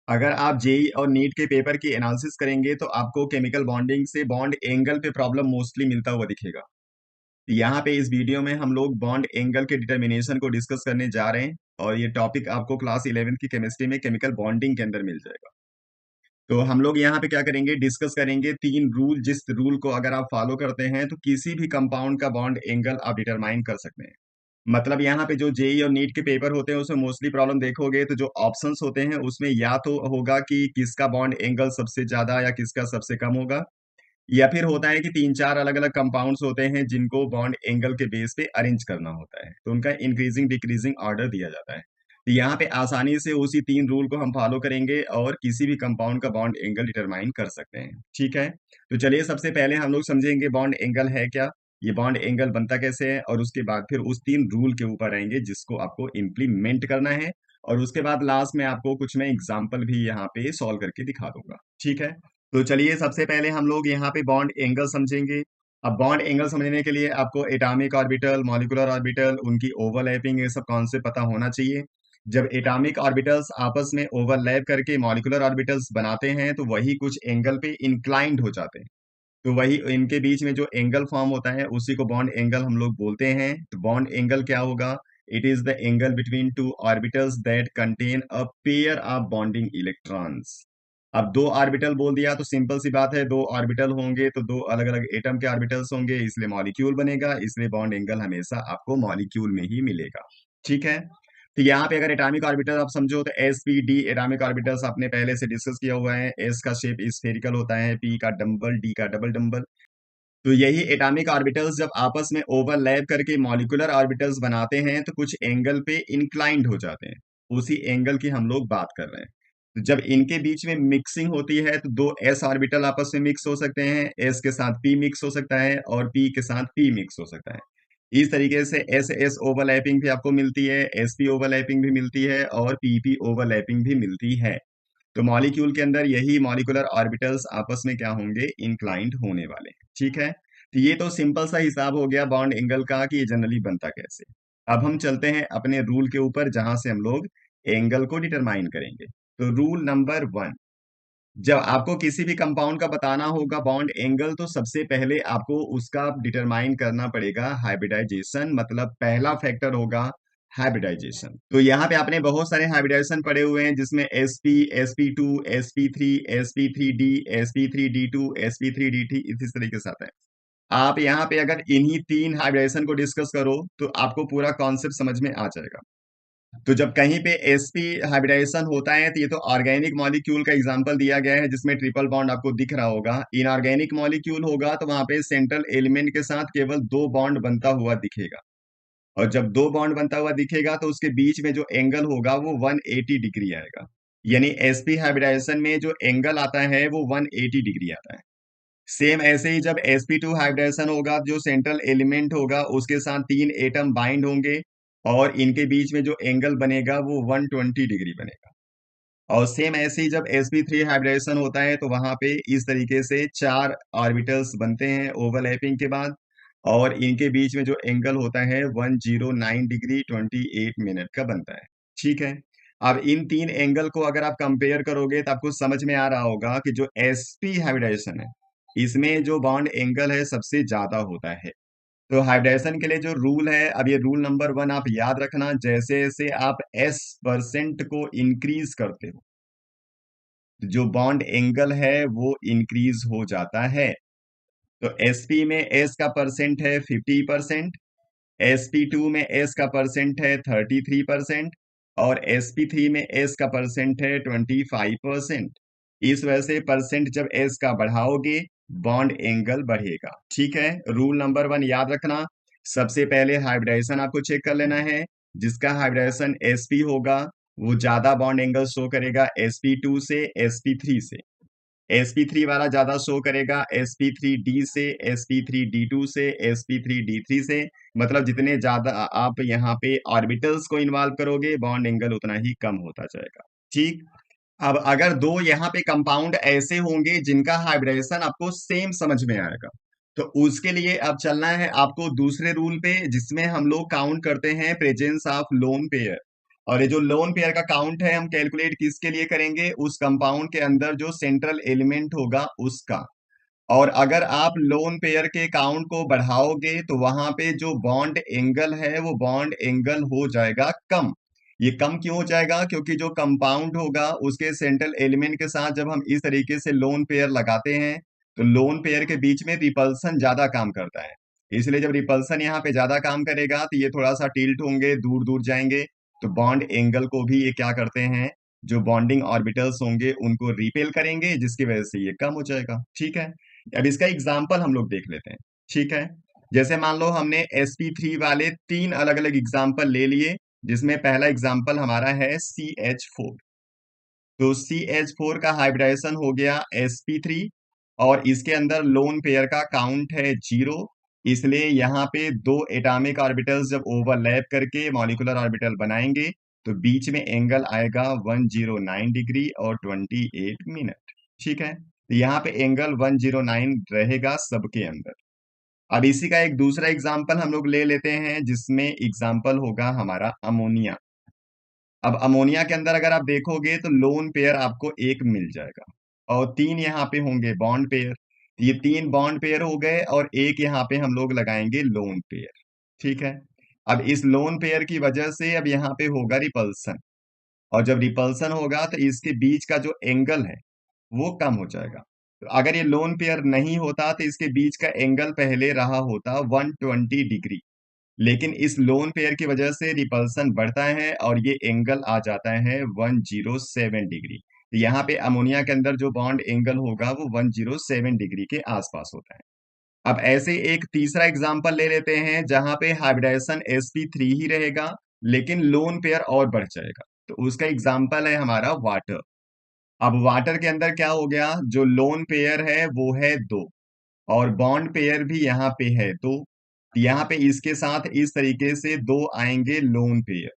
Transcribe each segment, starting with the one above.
अगर आप जेई और नीट के पेपर की एनालिसिस करेंगे तो आपको केमिकल बॉन्डिंग से बॉन्ड एंगल पे प्रॉब्लम मोस्टली मिलता हुआ दिखेगा। यहाँ पे इस वीडियो में हम लोग बॉन्ड एंगल के डिटर्मिनेशन को डिस्कस करने जा रहे हैं और ये टॉपिक आपको क्लास 11th की केमिस्ट्री में केमिकल बॉन्डिंग के अंदर मिल जाएगा। तो हम लोग यहाँ पे क्या करेंगे, डिस्कस करेंगे 3 रूल, जिस रूल को अगर आप फॉलो करते हैं तो किसी भी कंपाउंड का बॉन्ड एंगल आप डिटरमाइन कर सकते हैं। मतलब यहाँ पे जो जेई और नीट के पेपर होते हैं उसमें मोस्टली प्रॉब्लम देखोगे तो जो ऑप्शंस होते हैं उसमें या तो होगा कि किसका बॉन्ड एंगल सबसे ज्यादा या किसका सबसे कम होगा, या फिर होता है कि 3-4 अलग अलग कंपाउंड्स होते हैं जिनको बॉन्ड एंगल के बेस पे अरेंज करना होता है, तो उनका इंक्रीजिंग डिक्रीजिंग ऑर्डर दिया जाता है। तो यहाँ पे आसानी से उसी 3 रूल को हम फॉलो करेंगे और किसी भी कंपाउंड का बॉन्ड एंगल डिटरमाइन कर सकते हैं। ठीक है, तो चलिए सबसे पहले हम लोग समझेंगे बॉन्ड एंगल है क्या, ये बॉन्ड एंगल बनता कैसे है, और उसके बाद फिर उस 3 रूल के ऊपर आएंगे जिसको आपको इम्प्लीमेंट करना है। और उसके बाद लास्ट में आपको कुछ मैं एग्जाम्पल भी यहाँ पे सॉल्व करके दिखा दूंगा। ठीक है, तो चलिए सबसे पहले हम लोग यहाँ पे बॉन्ड एंगल समझेंगे। अब बॉन्ड एंगल समझने के लिए आपको एटॉमिक ऑर्बिटल, मॉलिक्यूलर ऑर्बिटल, उनकी ओवरलैपिंग, ये सब कॉन्सेप्ट पता होना चाहिए। जब एटॉमिक ऑर्बिटल्स आपस में ओवरलैप करके मॉलिक्यूलर ऑर्बिटल्स बनाते हैं तो वही कुछ एंगल पे इंक्लाइंड हो जाते हैं। तो वही इनके बीच में जो एंगल फॉर्म होता है उसी को बॉन्ड एंगल हम लोग बोलते हैं। तो बॉन्ड एंगल क्या होगा? It is the angle between two orbitals that contain a pair of bonding electrons. अब 2 ऑर्बिटल बोल दिया तो सिंपल सी बात है, 2 ऑर्बिटल होंगे तो 2 अलग अलग एटम के ऑर्बिटल्स होंगे, इसलिए मॉलिक्यूल बनेगा, इसलिए बॉन्ड एंगल हमेशा आपको मॉलिक्यूल में ही मिलेगा। ठीक है, तो यहाँ पे अगर एटॉमिक ऑर्बिटल आप समझो तो S P D atomic orbitals आपने पहले से डिस्कस किया हुआ है। एस का शेप स्फेरिकल होता है, पी का डम्बल, डी का डबल डम्बल। तो यही एटॉमिक ऑर्बिटल्स जब आपस में ओवरलैप करके मॉलिक्यूलर ऑर्बिटल्स बनाते हैं तो कुछ एंगल पे इंक्लाइंड हो जाते हैं। उसी एंगल की हम लोग बात कर रहे हैं। तो जब इनके बीच में मिक्सिंग होती है तो 2s ऑर्बिटल आपस में मिक्स हो सकते हैं, एस के साथ पी मिक्स हो सकता है और पी के साथ पी मिक्स हो सकता है। इस तरीके से एस एस ओवरलैपिंग भी आपको मिलती है, एस पी ओवरलैपिंग भी मिलती है और पी पी ओवरलैपिंग भी मिलती है। तो मॉलिक्यूल के अंदर यही मॉलिक्यूलर ऑर्बिटल्स आपस में क्या होंगे, इंक्लाइंड होने वाले हैं। ठीक है, तो ये तो सिंपल सा हिसाब हो गया बॉन्ड एंगल का कि ये जनरली बनता कैसे। अब हम चलते हैं अपने रूल के ऊपर जहां से हम लोग एंगल को डिटरमाइन करेंगे। तो रूल नंबर 1, जब आपको किसी भी कंपाउंड का बताना होगा बॉन्ड एंगल तो सबसे पहले आपको उसका डिटरमाइन करना पड़ेगा हाइब्रिडाइजेशन, मतलब पहला फैक्टर होगा हाइब्रिडाइजेशन। तो यहाँ पे आपने बहुत सारे हाइब्रिडाइजेशन पढ़े हुए हैं जिसमें sp sp2 sp3 sp3d sp3d इस तरीके से आता है। आप यहाँ पे अगर इन्हीं 3 हाइब्रिडाइजेशन को डिस्कस करो तो आपको पूरा कॉन्सेप्ट समझ में आ जाएगा। तो जब कहीं पे sp हाइब्रिडाइजेशन होता है तो ये तो ऑर्गेनिक मॉलिक्यूल का एग्जांपल दिया गया है जिसमें ट्रिपल बॉन्ड आपको दिख रहा होगा। इनऑर्गेनिक मॉलिक्यूल होगा तो वहां पे सेंट्रल एलिमेंट के साथ केवल 2 बॉन्ड बनता हुआ दिखेगा। और जब 2 बॉन्ड बनता हुआ दिखेगा तो उसके बीच में जो एंगल होगा वो 180 डिग्री आएगा। यानी sp हाइब्रिडाइजेशन में जो एंगल आता है वो 180 डिग्री आता है। सेम ऐसे ही जब sp2 हाइब्रिडाइजेशन होगा, जो सेंट्रल एलिमेंट होगा उसके साथ 3 एटम बाइंड होंगे और इनके बीच में जो एंगल बनेगा वो 120 डिग्री बनेगा। और सेम ऐसे ही जब sp3 हाइब्रिडाइजेशन होता है तो वहां पे इस तरीके से 4 ऑर्बिटल्स बनते हैं ओवरलैपिंग के बाद, और इनके बीच में जो एंगल होता है 109 डिग्री 28 मिनट का बनता है। ठीक है, अब इन 3 एंगल को अगर आप कंपेयर करोगे तो आपको समझ में आ रहा होगा कि जो sp हाइब्रिडाइजेशन है इसमें जो बॉन्ड एंगल है सबसे ज्यादा होता है। तो हाइब्रिडाइजेशन के लिए जो रूल है, अब ये रूल नंबर 1 आप याद रखना, जैसे जैसे आप s% को इंक्रीज करते हो जो बॉन्ड एंगल है वो इंक्रीज हो जाता है। तो sp में s का परसेंट है 50%, sp2 में s का परसेंट है 33% और sp3 में s का परसेंट है 25%। इस वजह से परसेंट जब s का बढ़ाओगे बॉन्ड एंगल बढ़ेगा। ठीक है, रूल नंबर 1 याद रखना। सबसे पहले हाइब्रिडाइजेशन आपको चेक कर लेना है, जिसका हाइब्रिडाइजेशन sp होगा वो ज्यादा बॉन्ड एंगल शो करेगा sp2 से sp3 से। sp3 वाला ज्यादा शो करेगा sp3d से, sp3d2 से, sp3d3 से। मतलब जितने ज्यादा आप यहाँ पे ऑर्बिटल्स को इन्वॉल्व करोगे बॉन्ड एंगल उतना ही कम होता जाएगा। ठीक, अब अगर 2 यहाँ पे कंपाउंड ऐसे होंगे जिनका हाइब्रिडेशन आपको सेम समझ में आएगा तो उसके लिए अब चलना है आपको दूसरे रूल पे जिसमें हम लोग काउंट करते हैं प्रेजेंस ऑफ लोन पेयर। और ये जो लोन पेयर का काउंट है हम कैलकुलेट किसके लिए करेंगे, उस कंपाउंड के अंदर जो सेंट्रल एलिमेंट होगा उसका। और अगर आप लोन पेयर के काउंट को बढ़ाओगे तो वहां पे जो बॉन्ड एंगल है वो बॉन्ड एंगल हो जाएगा कम। ये कम क्यों हो जाएगा, क्योंकि जो कंपाउंड होगा उसके सेंट्रल एलिमेंट के साथ जब हम इस तरीके से लोन पेयर लगाते हैं तो लोन पेयर के बीच में रिपल्सन ज्यादा काम करता है। इसलिए जब रिपल्सन यहाँ पे ज्यादा काम करेगा तो ये थोड़ा सा टिल्ट होंगे, दूर दूर जाएंगे, तो बॉन्ड एंगल को भी ये क्या करते हैं, जो बॉन्डिंग ऑर्बिटल्स होंगे उनको रिपेल करेंगे, जिसकी वजह से ये कम हो जाएगा। ठीक है, अब इसका एग्जाम्पल हम लोग देख लेते हैं। ठीक है, जैसे मान लो हमने sp3 वाले तीन अलग अलग एग्जाम्पल ले लिए, जिसमें पहला एग्जाम्पल हमारा है CH4। तो CH4 का हाइब्रिडाइजेशन हो गया sp3, और इसके अंदर लोन पेयर का काउंट है 0। इसलिए यहाँ पे दो एटॉमिक ऑर्बिटल्स जब ओवरलैप करके मॉलिक्यूलर ऑर्बिटल बनाएंगे तो बीच में एंगल आएगा 109 डिग्री और 28 मिनट। ठीक है, तो यहाँ पे एंगल 109 रहेगा सबके अंदर। अब इसी का एक दूसरा एग्जाम्पल हम लोग ले लेते हैं, जिसमें एग्जाम्पल होगा हमारा अमोनिया। अब अमोनिया के अंदर अगर आप देखोगे तो लोन पेयर आपको एक मिल जाएगा, और तीन यहाँ पे होंगे बॉन्ड पेयर। ये तीन बॉन्ड पेयर हो गए और एक यहाँ पे हम लोग लगाएंगे लोन पेयर। ठीक है, अब इस लोन पेयर की वजह से अब यहाँ पे होगा रिपल्सन, और जब रिपल्सन होगा तो इसके बीच का जो एंगल है वो कम हो जाएगा। तो अगर ये लोन पेयर नहीं होता तो इसके बीच का एंगल पहले रहा होता 120 डिग्री, लेकिन इस लोन पेयर की वजह से रिपल्सन बढ़ता है और ये एंगल आ जाता है 107 डिग्री। तो यहाँ पे अमोनिया के अंदर जो बॉन्ड एंगल होगा वो 107 डिग्री के आसपास होता है। अब ऐसे एक तीसरा एग्जांपल ले लेते हैं जहां पे हाइब्रिडाइजेशन sp3 ही रहेगा, लेकिन लोन पेयर और बढ़ जाएगा। तो उसका एग्जांपल है हमारा वाटर। अब वाटर के अंदर क्या हो गया, जो लोन पेयर है वो है 2, और बॉन्ड पेयर भी यहाँ पे है 2। यहाँ पे इसके साथ इस तरीके से दो आएंगे लोन पेयर।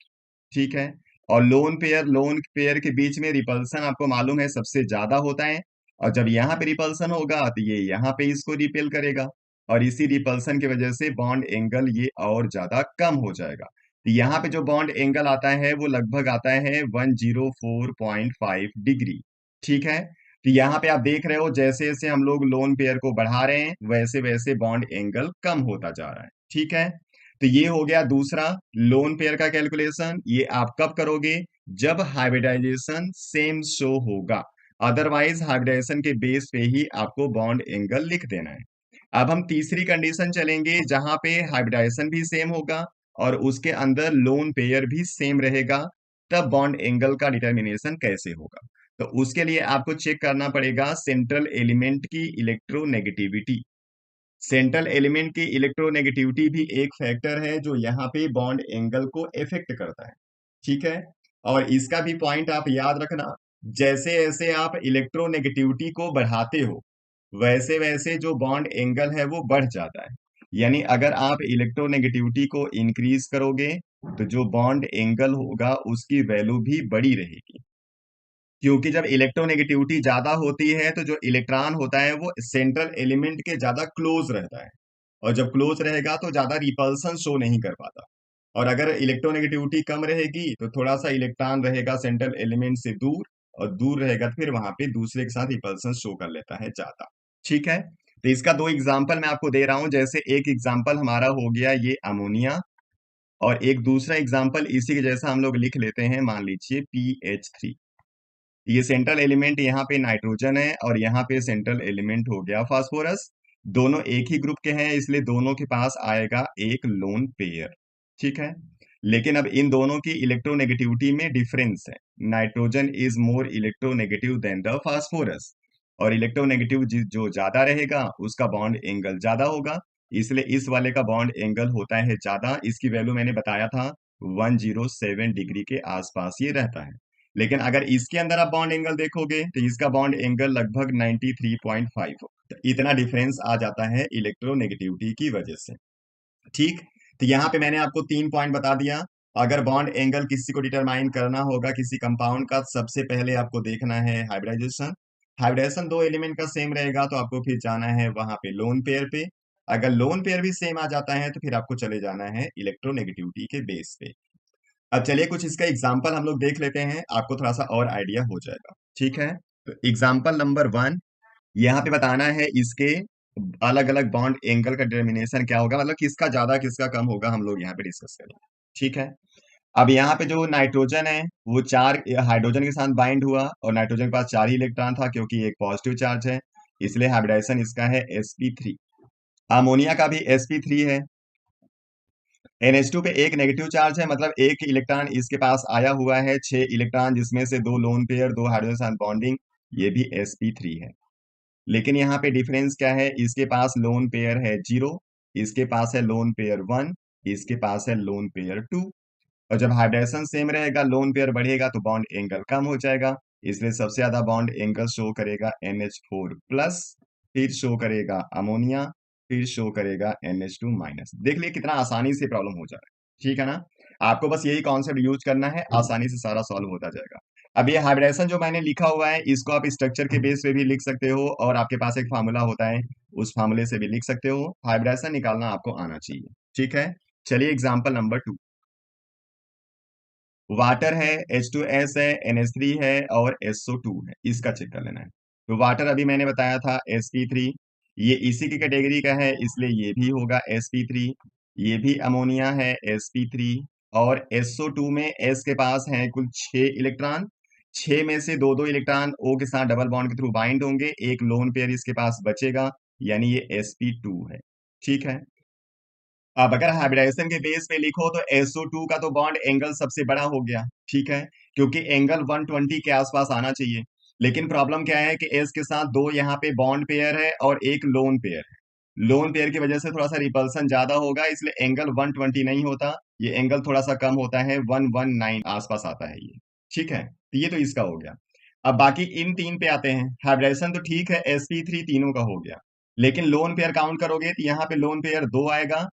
ठीक है, और लोन पेयर के बीच में रिपल्सन आपको मालूम है सबसे ज्यादा होता है, और जब यहाँ पे रिपल्सन होगा तो ये यहाँ पे इसको रिपेल करेगा, और इसी रिपल्सन की वजह से बॉन्ड एंगल ये और ज्यादा कम हो जाएगा। तो यहाँ पे जो बॉन्ड एंगल आता है वो लगभग आता है 104.5 डिग्री। ठीक है, तो यहाँ पे आप देख रहे हो जैसे जैसे हम लोग लोन पेयर को बढ़ा रहे हैं वैसे वैसे बॉन्ड एंगल कम होता जा रहा है। ठीक है, तो ये हो गया दूसरा लोन पेयर का कैलकुलेशन। ये आप कब करोगे, जब हाइब्रिडाइजेशन सेम शो होगा, अदरवाइज हाइब्रिडाइजेशन के बेस पे ही आपको बॉन्ड एंगल लिख देना है। अब हम तीसरी कंडीशन चलेंगे जहां पे हाइब्रिडाइजेशन भी सेम होगा और उसके अंदर लोन पेयर भी सेम रहेगा, तब बॉन्ड एंगल का डिटर्मिनेशन कैसे होगा। तो उसके लिए आपको चेक करना पड़ेगा सेंट्रल एलिमेंट की इलेक्ट्रोनेगेटिविटी। सेंट्रल एलिमेंट की इलेक्ट्रोनेगेटिविटी भी एक फैक्टर है जो यहाँ पे बॉन्ड एंगल को इफेक्ट करता है। ठीक है, और इसका भी पॉइंट आप याद रखना, जैसे जैसे आप इलेक्ट्रोनेगेटिविटी को बढ़ाते हो वैसे वैसे जो बॉन्ड एंगल है वो बढ़ जाता है। यानी अगर आप इलेक्ट्रोनेगेटिविटी को इंक्रीज करोगे तो जो बॉन्ड एंगल होगा उसकी वैल्यू भी बड़ी रहेगी, क्योंकि जब इलेक्ट्रोनेगेटिविटी ज्यादा होती है तो जो इलेक्ट्रॉन होता है वो सेंट्रल एलिमेंट के ज्यादा क्लोज रहता है, और जब क्लोज रहेगा तो ज्यादा रिपल्सन शो नहीं कर पाता। और अगर इलेक्ट्रोनेगेटिविटी कम रहेगी तो थोड़ा सा इलेक्ट्रॉन रहेगा सेंट्रल एलिमेंट से दूर, और दूर रहेगा तो फिर वहां पे दूसरे के साथ रिपल्सन शो कर लेता है ज्यादा। ठीक है, तो इसका दो एग्जाम्पल मैं आपको दे रहा हूं। जैसे एक एग्जाम्पल हमारा हो गया ये अमोनिया, और एक दूसरा एग्जाम्पल इसी के जैसा हम लोग लिख लेते हैं, मान लीजिए PH3। ये सेंट्रल एलिमेंट यहाँ पे नाइट्रोजन है और यहाँ पे सेंट्रल एलिमेंट हो गया फास्फोरस। दोनों एक ही ग्रुप के हैं इसलिए दोनों के पास आएगा एक लोन पेयर। ठीक है, लेकिन अब इन दोनों की इलेक्ट्रोनेगेटिविटी में डिफरेंस है। Nitrogen is more electronegative than the phosphorus, और इलेक्ट्रोनेगेटिव जो ज्यादा रहेगा उसका बॉन्ड एंगल ज्यादा होगा, इसलिए इस वाले का बॉन्ड एंगल होता है ज्यादा। इसकी वैल्यू मैंने बताया था 107 डिग्री के आसपास ये रहता है। लेकिन अगर इसके अंदर आप बॉन्ड एंगल देखोगे तो इसका बॉन्ड एंगल लगभग 93.5 हो, तो इतना डिफरेंस आ जाता है इलेक्ट्रोनेगेटिविटी की वजह से। ठीक, तो यहाँ पे मैंने आपको तीन पॉइंट बता दिया। अगर बॉन्ड एंगल किसी को डिटरमाइन करना होगा किसी कंपाउंड का, सबसे पहले आपको देखना है हाइब्रिडाइजेशन। हाइब्रिडाइजेशन दो एलिमेंट का सेम रहेगा तो आपको फिर जाना है वहां पे लोन पेयर पे। अगर लोन पेयर भी सेम आ जाता है तो फिर आपको चले जाना है इलेक्ट्रोनेगेटिविटी के बेस पे। अब चलिए कुछ इसका एग्जाम्पल हम लोग देख लेते हैं, आपको थोड़ा सा और आइडिया हो जाएगा। ठीक है, तो एग्जाम्पल नंबर 1, यहाँ पे बताना है इसके अलग अलग बॉन्ड एंगल का डिटर्मिनेशन क्या होगा, मतलब किसका ज्यादा किसका कम होगा, हम लोग यहाँ पे डिस्कस करेंगे। ठीक है, अब यहाँ पे जो नाइट्रोजन है वो 4 हाइड्रोजन के साथ बाइंड हुआ, और नाइट्रोजन के पास 4 ही इलेक्ट्रॉन था क्योंकि एक पॉजिटिव चार्ज है, इसलिए हाइब्रिडाइजेशन इसका है sp3। अमोनिया का भी sp3 है। NH2 पे एक नेगेटिव चार्ज है, मतलब एक इलेक्ट्रॉन इसके पास आया हुआ है, 6 इलेक्ट्रॉन जिसमें से 2 लोन पेयर, 2 हाइड्रोजन के साथ बॉन्डिंग, ये भी sp3 है। लेकिन यहाँ पे डिफरेंस क्या है, इसके पास लोन पेयर है 0, इसके पास है लोन पेयर 1, इसके पास है लोन पेयर 2। और जब हाइब्रिडेशन सेम रहेगा, लोन पेयर बढ़ेगा तो बॉन्ड एंगल कम हो जाएगा, इसलिए सबसे ज्यादा बॉन्ड एंगल शो करेगा NH4 प्लस, फिर शो करेगा अमोनिया, फिर शो करेगा NH2 माइनस। देख लिए कितना आसानी से प्रॉब्लम हो जा रहा है। ठीक है ना, आपको बस यही कॉन्सेप्ट यूज करना है, आसानी से सारा सॉल्व होता जाएगा। अब ये हाइब्रिडेशन जो मैंने लिखा हुआ है, इसको आप स्ट्रक्चर के बेस पे भी लिख सकते हो, और आपके पास एक फार्मूला होता है, उस फार्मूले से भी लिख सकते हो। हाइब्रिडेशन निकालना आपको आना चाहिए। ठीक है, चलिए एग्जाम्पल नंबर 2। वाटर है, H2S है, NH3 है और SO2 है, इसका चेक कर लेना है। तो वाटर अभी मैंने बताया था sp3, ये इसी की कैटेगरी का है, इसलिए ये भी होगा sp3। ये भी अमोनिया है sp3। और SO2 में S के पास है कुल 6 इलेक्ट्रॉन, 6 में से दो दो इलेक्ट्रॉन O के साथ डबल बॉन्ड के थ्रू बाइंड होंगे, एक लोन पेयर इसके पास बचेगा, यानी ये sp2 है। ठीक है, अब अगर हाइब्रिडाइजेशन के बेस पे लिखो तो SO2 का तो बॉन्ड एंगल सबसे बड़ा हो गया। ठीक है, क्योंकि एंगल 120 के आसपास आना चाहिए। लेकिन प्रॉब्लम क्या है कि S के साथ दो यहाँ पे बॉन्ड पेयर है और एक लोन पेयर है। लोन पेयर की वजह से थोड़ा सा रिपल्सन ज्यादा होगा, इसलिए एंगल 120 नहीं होता, ये एंगल थोड़ा सा कम होता है, 119 आसपास आता है ये। ठीक है, तो ये तो इसका हो गया। अब बाकी इन तीन पे आते हैं। हाइब्रिडाइजेशन तो ठीक है, sp3 तीनों का हो गया, लेकिन लोन पेयर काउंट करोगे तो यहाँ पे लोन पेयर 2 आएगा,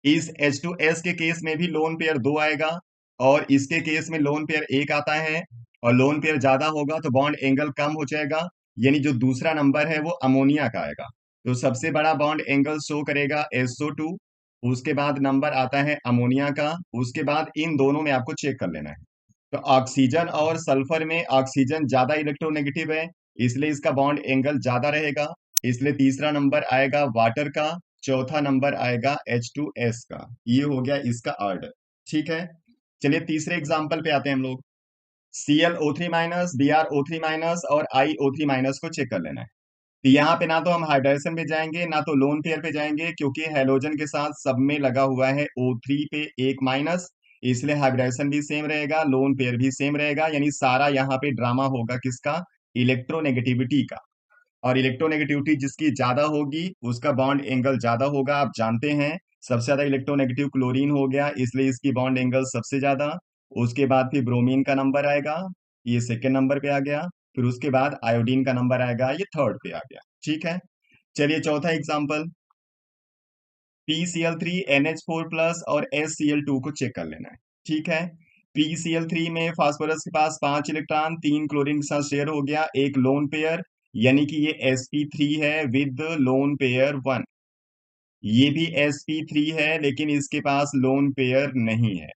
इस H2S के केस में भी लोन पेयर 2 आएगा, और इसके केस में लोन पेयर 1 आता है। और लोन पेयर ज्यादा होगा तो बॉन्ड एंगल कम हो जाएगा, यानी जो दूसरा नंबर है वो अमोनिया का आएगा। तो सबसे बड़ा बॉन्ड एंगल शो करेगा SO2, उसके बाद नंबर आता है अमोनिया का, उसके बाद इन दोनों में आपको चेक कर लेना है। तो ऑक्सीजन और सल्फर में ऑक्सीजन ज्यादा इलेक्ट्रोनेगेटिव है, इसलिए इसका बॉन्ड एंगल ज्यादा रहेगा, इसलिए तीसरा नंबर आएगा वाटर का, चौथा नंबर आएगा H2S का। ये हो गया इसका ऑर्डर। ठीक है, चलिए तीसरे एग्जाम्पल पे आते हैं हम लोग। ClO3 minus, Br O3 minus और iO3 माइनस को चेक कर लेना है। तो यहाँ पे ना तो हम हाइड्रेशन पे जाएंगे ना तो लोन पेयर पे जाएंगे, क्योंकि हेलोजन के साथ सब में लगा हुआ है O3 पे एक माइनस, इसलिए हाइब्रिडेशन भी सेम रहेगा, लोन पेयर भी सेम रहेगा, यानी सारा यहाँ पे ड्रामा होगा किसका, इलेक्ट्रोनेगेटिविटी का। और इलेक्ट्रोनेगेटिविटी जिसकी ज्यादा होगी उसका बॉन्ड एंगल ज्यादा होगा, आप जानते हैं। सबसे ज्यादा इलेक्ट्रोनेगेटिव क्लोरीन हो गया, इसलिए इसकी बॉन्ड एंगल सबसे ज्यादा। उसके बाद फिर ब्रोमीन का नंबर आएगा, ये सेकेंड नंबर पे आ गया। फिर उसके बाद आयोडीन का नंबर आएगा, ये थर्ड पे आ गया। ठीक है, चलिए चौथा एग्जाम्पल, PCl3 NH4 प्लस और SCl2 को चेक कर लेना है। ठीक है, PCl3 में फास्फोरस के पास 5 इलेक्ट्रॉन, 3 क्लोरीन के साथ शेयर हो गया, एक लोन पेयर, यानी कि ये sp3 है विद लोन पेयर 1। ये भी sp3 है लेकिन इसके पास लोन पेयर नहीं है।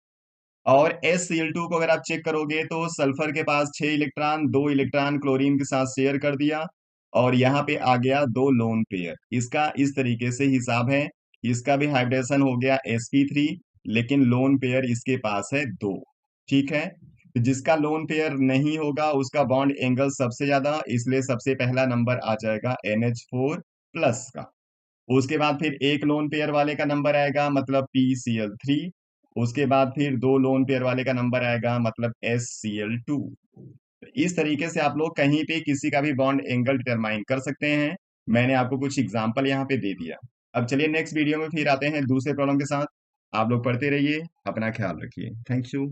और SCl2 को अगर आप चेक करोगे तो सल्फर के पास 6 इलेक्ट्रॉन, 2 इलेक्ट्रॉन क्लोरीन के साथ शेयर कर दिया, और यहाँ पे आ गया 2 लोन पेयर। इसका इस तरीके से हिसाब है, इसका भी हाइब्रिडेशन हो गया sp3, लेकिन लोन पेयर इसके पास है 2। ठीक है, तो जिसका लोन पेयर नहीं होगा उसका बॉन्ड एंगल सबसे ज्यादा, इसलिए सबसे पहला नंबर आ जाएगा NH4 प्लस का। उसके बाद फिर एक लोन पेयर वाले का नंबर आएगा, मतलब PCl3। उसके बाद फिर दो लोन पेयर वाले का नंबर आएगा, मतलब SCl2। इस तरीके से आप लोग कहीं पे किसी का भी बॉन्ड एंगल डिटरमाइन कर सकते हैं। मैंने आपको कुछ एग्जांपल यहाँ पे दे दिया। अब चलिए नेक्स्ट वीडियो में फिर आते हैं दूसरे प्रॉब्लम के साथ। आप लोग पढ़ते रहिए, अपना ख्याल रखिए। Thank you.